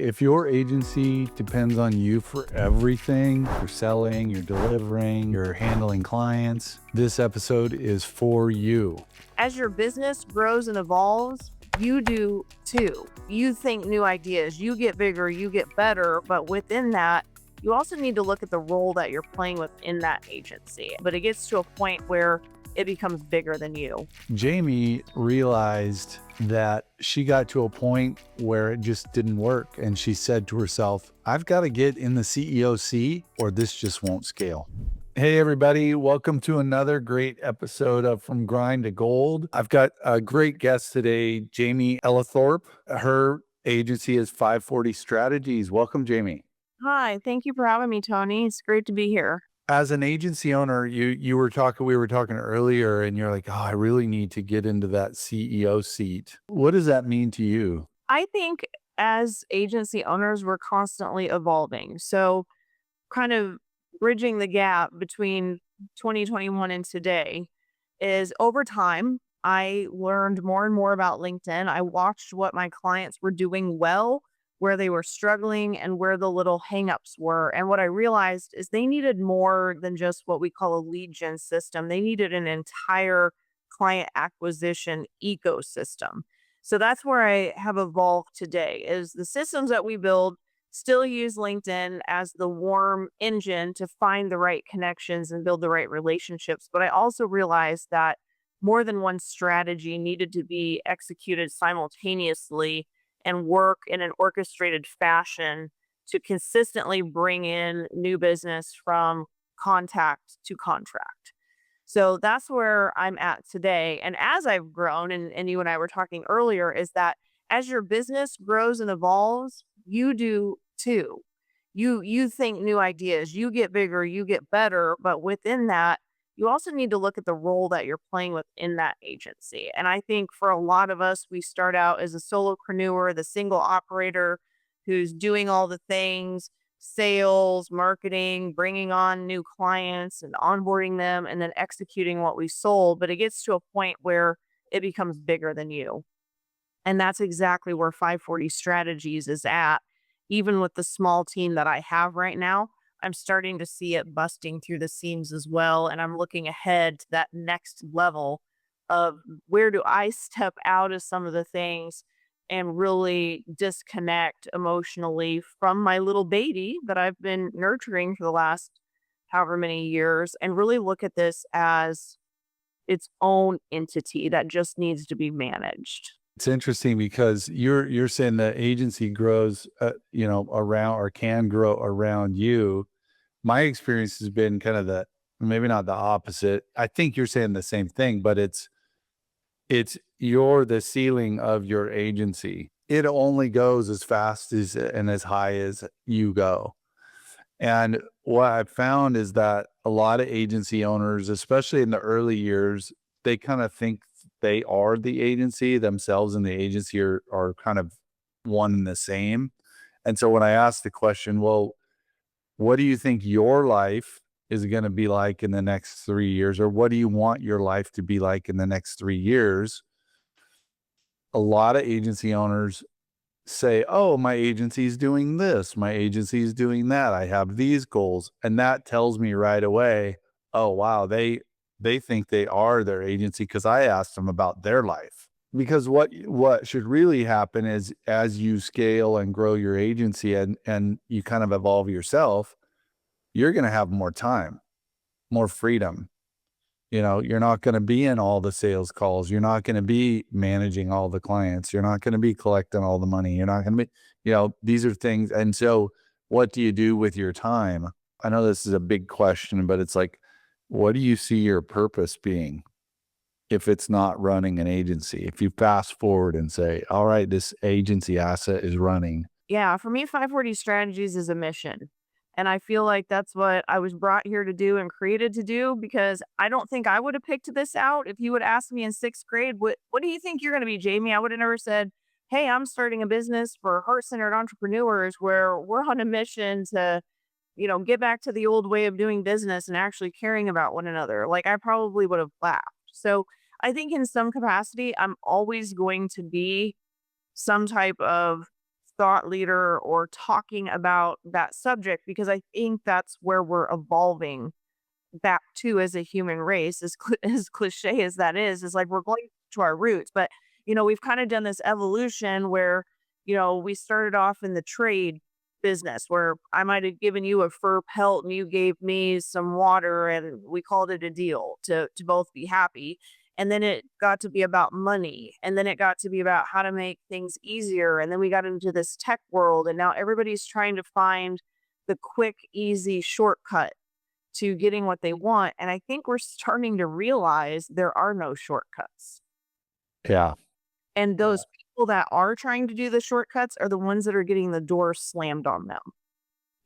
If your agency depends on you for everything, you're selling, you're delivering, you're handling clients, this episode is for you. As your business grows and evolves, you do too. You think new ideas, you get bigger, you get better, but within that, you also need to look at the role that you're playing within that agency. But it gets to a point where it becomes bigger than you. Jaime realized that she got to a point where it just didn't work. And she said to herself, I've got to get in the CEO seat or this just won't scale. Hey, everybody. Welcome to another great episode of From Grind to Gold. I've got a great guest today, Jaime Ellithorpe. Her agency is 540 Strategies. Welcome, Jaime. Hi, thank you for having me, Tony. It's great to be here. As an agency owner, we were talking earlier, and you're like, oh, I really need to get into that CEO seat. What does that mean to you? I think as agency owners, we're constantly evolving. So, kind of bridging the gap between 2021 and today is over time, I learned more and more about LinkedIn. I watched what my clients were doing well, where they were struggling, and where the little hangups were. And what I realized is they needed more than just what we call a lead gen system. They needed an entire client acquisition ecosystem. So that's where I have evolved today is the systems that we build still use LinkedIn as the warm engine to find the right connections and build the right relationships. But I also realized that more than one strategy needed to be executed simultaneously and work in an orchestrated fashion to consistently bring in new business from contact to contract. So that's where I'm at today. And as I've grown, and you and I were talking earlier, is that as your business grows and evolves, you do too. You think new ideas, you get bigger, you get better, but within that, you also need to look at the role that you're playing within that agency. And I think for a lot of us, we start out as a solopreneur, the single operator who's doing all the things, sales, marketing, bringing on new clients and onboarding them and then executing what we sold. But it gets to a point where it becomes bigger than you. And that's exactly where 540 Strategies is at. Even with the small team that I have right now, I'm starting to see it busting through the seams as well. And I'm looking ahead to that next level of where do I step out of some of the things and really disconnect emotionally from my little baby that I've been nurturing for the last however many years and really look at this as its own entity that just needs to be managed. It's interesting because you're saying the agency grows, around or can grow around you. My experience has been kind of maybe not the opposite. I think you're saying the same thing, but it's you're the ceiling of your agency. It only goes as fast as and as high as you go. And what I've found is that a lot of agency owners, especially in the early years, they kind of think they are the agency themselves, and the agency are kind of one and the same. And so when I ask the question, well, what do you think your life is going to be like in the next 3 years? Or what do you want your life to be like in the next 3 years? A lot of agency owners say, oh, my agency is doing this. My agency is doing that. I have these goals. And that tells me right away, oh, wow, they think they are their agency because I asked them about their life. Because what should really happen is as you scale and grow your agency and you kind of evolve yourself, you're going to have more time, more freedom. You're not going to be in all the sales calls. You're not going to be managing all the clients. You're not going to be collecting all the money. You're not going to be, these are things. And so what do you do with your time? I know this is a big question, but it's like, what do you see your purpose being if it's not running an agency? If you fast forward and say, all right, this agency asset is running. Yeah, for me, 540 Strategies is a mission. And I feel like that's what I was brought here to do and created to do because I don't think I would have picked this out. If you would ask me in sixth grade, what do you think you're going to be, Jaime? I would have never said, hey, I'm starting a business for heart-centered entrepreneurs where we're on a mission to, get back to the old way of doing business and actually caring about one another. Like I probably would have laughed. So I think in some capacity, I'm always going to be some type of thought leader or talking about that subject, because I think that's where we're evolving back to as a human race, as as cliche as that is like we're going to our roots. But we've kind of done this evolution where we started off in the trade business where I might have given you a fur pelt and you gave me some water and we called it a deal to both be happy. And then it got to be about money, and then it got to be about how to make things easier, and then we got into this tech world, and now everybody's trying to find the quick easy shortcut to getting what they want. And I think we're starting to realize there are no shortcuts. Yeah. And those people that are trying to do the shortcuts are the ones that are getting the door slammed on them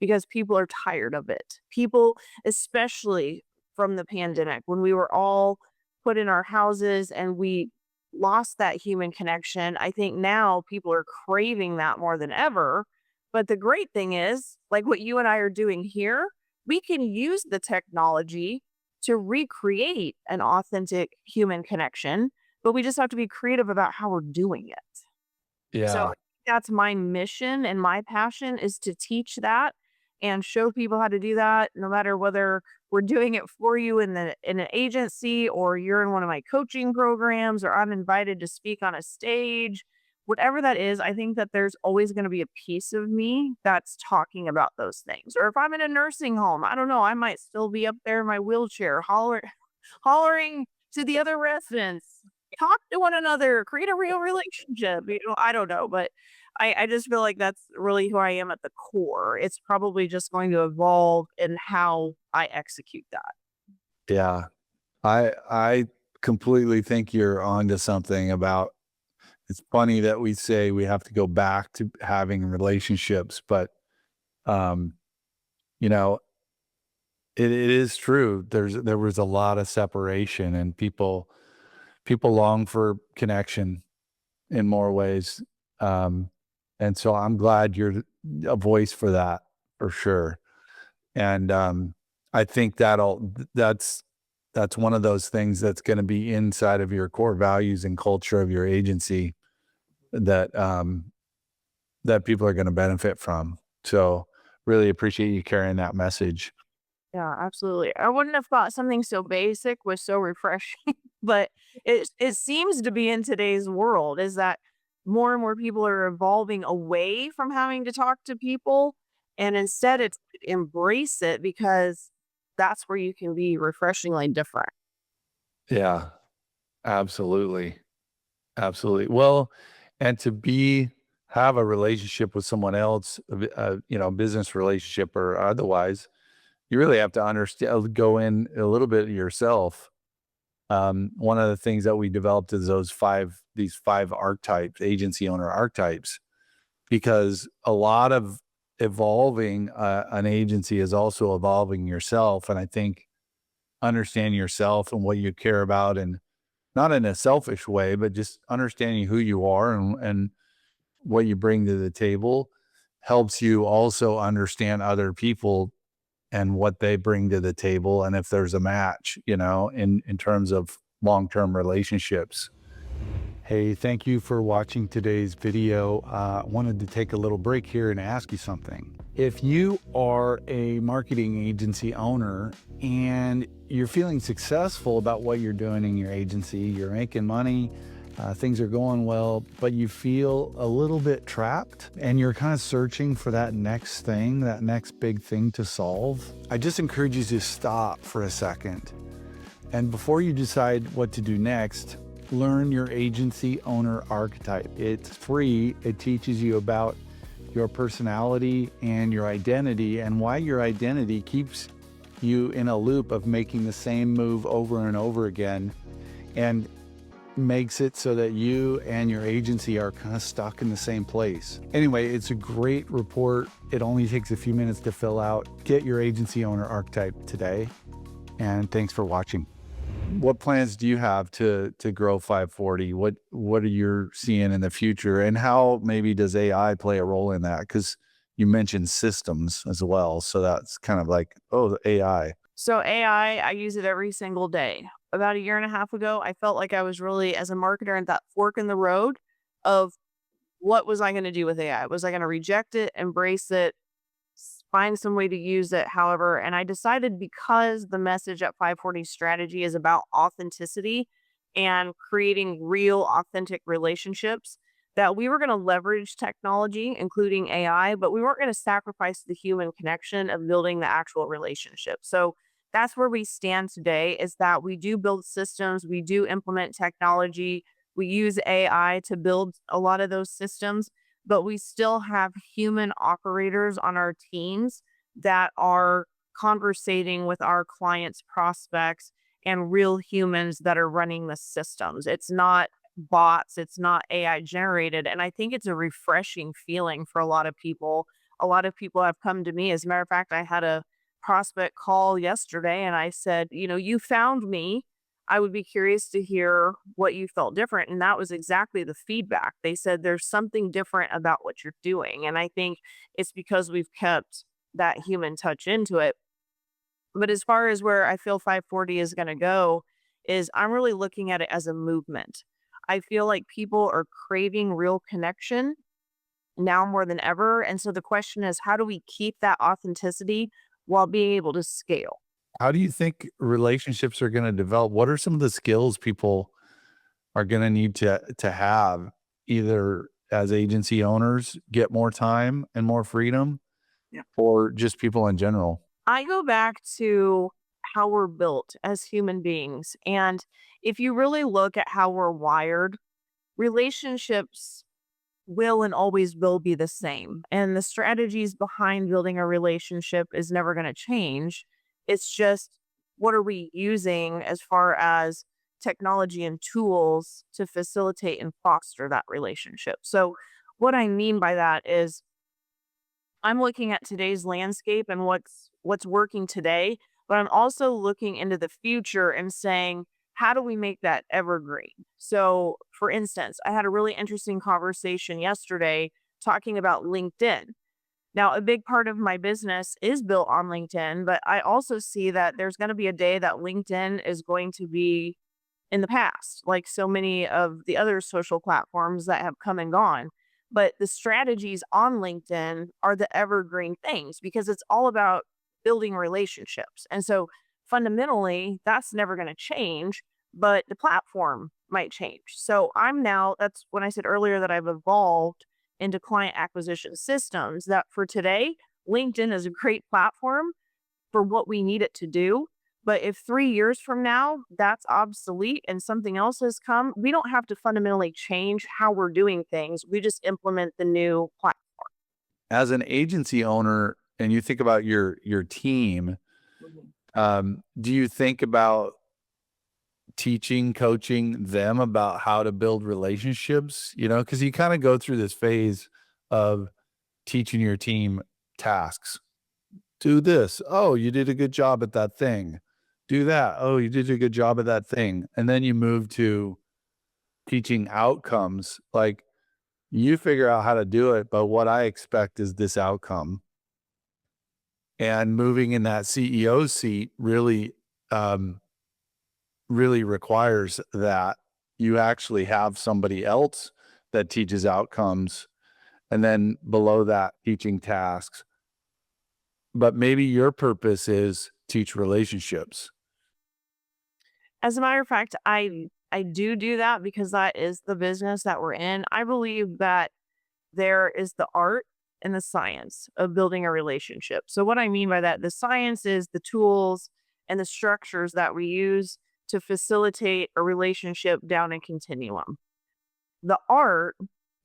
because people are tired of it. People, especially from the pandemic, when we were all put in our houses and we lost that human connection, I think now people are craving that more than ever. But the great thing is, like what you and I are doing here, we can use the technology to recreate an authentic human connection, but we just have to be creative about how we're doing it. So Yeah. that's my mission and my passion is to teach that and show people how to do that, no matter whether we're doing it for you in an agency or you're in one of my coaching programs or I'm invited to speak on a stage. Whatever that is, I think that there's always going to be a piece of me that's talking about those things. Or if I'm in a nursing home, I don't know, I might still be up there in my wheelchair hollering to the other residents, talk to one another, create a real relationship. I don't know, but I just feel like that's really who I am at the core. It's probably just going to evolve in how I execute that. Yeah. I completely think you're onto something about it's funny that we say we have to go back to having relationships, but um, you know, it is true. There was a lot of separation and people long for connection in more ways. Um, and so I'm glad you're a voice for that for sure. And I think that's one of those things that's going to be inside of your core values and culture of your agency that that people are going to benefit from. So really appreciate you carrying that message. Yeah, absolutely. I wouldn't have thought something so basic was so refreshing, but it seems to be in today's world is that more and more people are evolving away from having to talk to people, and instead it's embrace it because that's where you can be refreshingly different. Yeah, absolutely. Absolutely. Well, and to be have a relationship with someone else, business relationship or otherwise, you really have to understand, go in a little bit yourself. One of the things that we developed is these five archetypes, agency owner archetypes, because a lot of evolving an agency is also evolving yourself. And I think understanding yourself and what you care about and not in a selfish way, but just understanding who you are and what you bring to the table helps you also understand other people and what they bring to the table. And if there's a match, in terms of long-term relationships. Hey, thank you for watching today's video. Wanted to take a little break here and ask you something. If you are a marketing agency owner and you're feeling successful about what you're doing in your agency, you're making money, things are going well, but you feel a little bit trapped and you're kind of searching for that next thing, that next big thing to solve, I just encourage you to stop for a second. And before you decide what to do next, learn your agency owner archetype. It's free. It teaches you about your personality and your identity and why your identity keeps you in a loop of making the same move over and over again and makes it so that you and your agency are kind of stuck in the same place. Anyway, it's a great report. It only takes a few minutes to fill out. Get your agency owner archetype today. And thanks for watching. What plans do you have to grow 540? What are you seeing in the future, and how maybe does AI play a role in that? Because you mentioned systems as well, so that's kind of like, oh, AI. So AI, I use it every single day. About a year and a half ago, I felt like I was really, as a marketer, at that fork in the road of what was I going to do with AI? Was I going to reject it, embrace it, find some way to use it, however? And I decided, because the message at 540 Strategy is about authenticity and creating real, authentic relationships, that we were going to leverage technology, including AI, but we weren't going to sacrifice the human connection of building the actual relationship. So that's where we stand today, is that we do build systems, we do implement technology, we use AI to build a lot of those systems, but we still have human operators on our teams that are conversating with our clients, prospects, and real humans that are running the systems. It's not bots, it's not AI generated. And I think it's a refreshing feeling for a lot of people. A lot of people have come to me. As a matter of fact, I had a prospect call yesterday and I said, you found me. I would be curious to hear what you felt different. And that was exactly the feedback. They said there's something different about what you're doing. And I think it's because we've kept that human touch into it. But as far as where I feel 540 is going to go, is I'm really looking at it as a movement. I feel like people are craving real connection now more than ever. And so the question is, how do we keep that authenticity while being able to scale? How do you think relationships are gonna develop? What are some of the skills people are gonna need to have, either as agency owners, get more time and more freedom, or just people in general? I go back to how we're built as human beings. And if you really look at how we're wired, relationships will and always will be the same. And the strategies behind building a relationship is never going to change. It's just, what are we using as far as technology and tools to facilitate and foster that relationship? So, what I mean by that is, I'm looking at today's landscape and what's working today, but I'm also looking into the future and saying, how do we make that evergreen? So, for instance, I had a really interesting conversation yesterday talking about LinkedIn. Now, a big part of my business is built on LinkedIn, but I also see that there's going to be a day that LinkedIn is going to be in the past, like so many of the other social platforms that have come and gone. But the strategies on LinkedIn are the evergreen things, because it's all about building relationships. And so fundamentally, that's never going to change, but the platform might change. So that's when I said earlier that I've evolved into client acquisition systems, that for today, LinkedIn is a great platform for what we need it to do. But if 3 years from now that's obsolete and something else has come, we don't have to fundamentally change how we're doing things. We just implement the new platform. As an agency owner, and you think about your team, do you think about teaching, coaching them about how to build relationships? Because you kinda go through this phase of teaching your team tasks. "Do this. Oh, you did a good job at that thing. Do that. Oh, you did a good job at that thing." And then you move to teaching outcomes, like, "You figure out how to do it, but what I expect is this outcome." And moving in that CEO seat um, really requires that you actually have somebody else that teaches outcomes, and then below that, teaching tasks. But maybe your purpose is teach relationships. As a matter of fact, I do that because that is the business that we're in. I believe that there is the art and the science of building a relationship. So what I mean by that, the science is the tools and the structures that we use to facilitate a relationship down a continuum. The art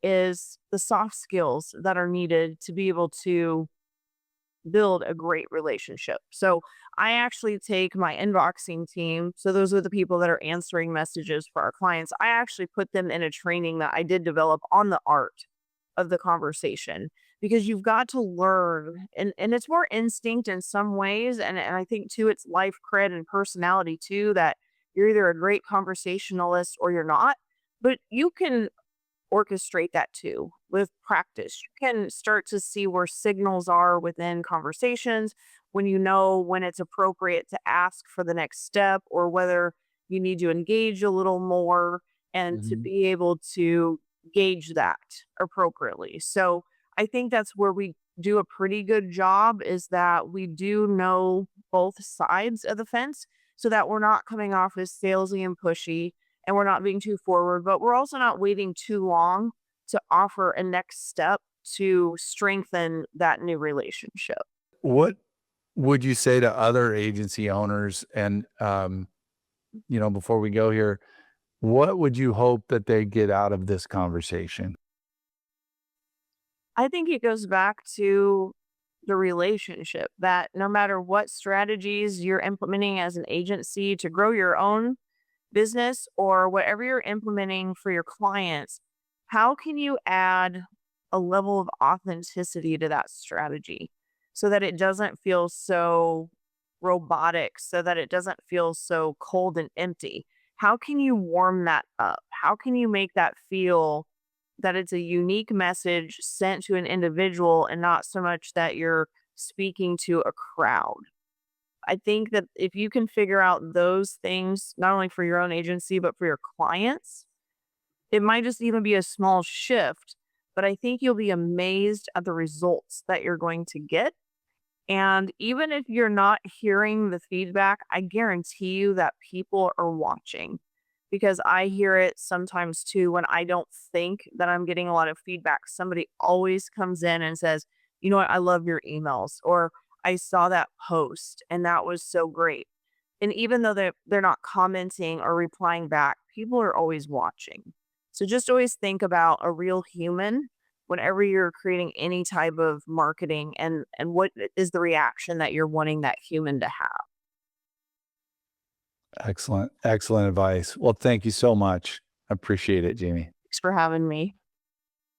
is the soft skills that are needed to be able to build a great relationship. So I actually take my inboxing team. So those are the people that are answering messages for our clients. I actually put them in a training that I did develop on the art of the conversation, because you've got to learn, and it's more instinct in some ways. And I think too, it's life cred and personality too, that you're either a great conversationalist or you're not. But you can orchestrate that too with practice. You can start to see where signals are within conversations, when you know when it's appropriate to ask for the next step, or whether you need to engage a little more, and to Mhm. be able to gauge that appropriately. So I think that's where we do a pretty good job, is that we do know both sides of the fence so that we're not coming off as salesy and pushy, and we're not being too forward, but we're also not waiting too long to offer a next step to strengthen that new relationship. What would you say to other agency owners? And, before we go here, what would you hope that they get out of this conversation? I think it goes back to the relationship, that no matter what strategies you're implementing as an agency to grow your own business or whatever you're implementing for your clients, how can you add a level of authenticity to that strategy so that it doesn't feel so robotic, so that it doesn't feel so cold and empty? How can you warm that up? How can you make that feel that it's a unique message sent to an individual and not so much that you're speaking to a crowd? I think that if you can figure out those things, not only for your own agency, but for your clients, it might just even be a small shift, but I think you'll be amazed at the results that you're going to get. And even if you're not hearing the feedback, I guarantee you that people are watching, because I hear it sometimes too when I don't think that I'm getting a lot of feedback. Somebody always comes in and says, you know what, I love your emails, or I saw that post and that was so great. And even though they're not commenting or replying back, people are always watching. So just always think about a real human whenever you're creating any type of marketing, and what is the reaction that you're wanting that human to have. Excellent. Excellent advice. Well, thank you so much. I appreciate it, Jamie. Thanks for having me.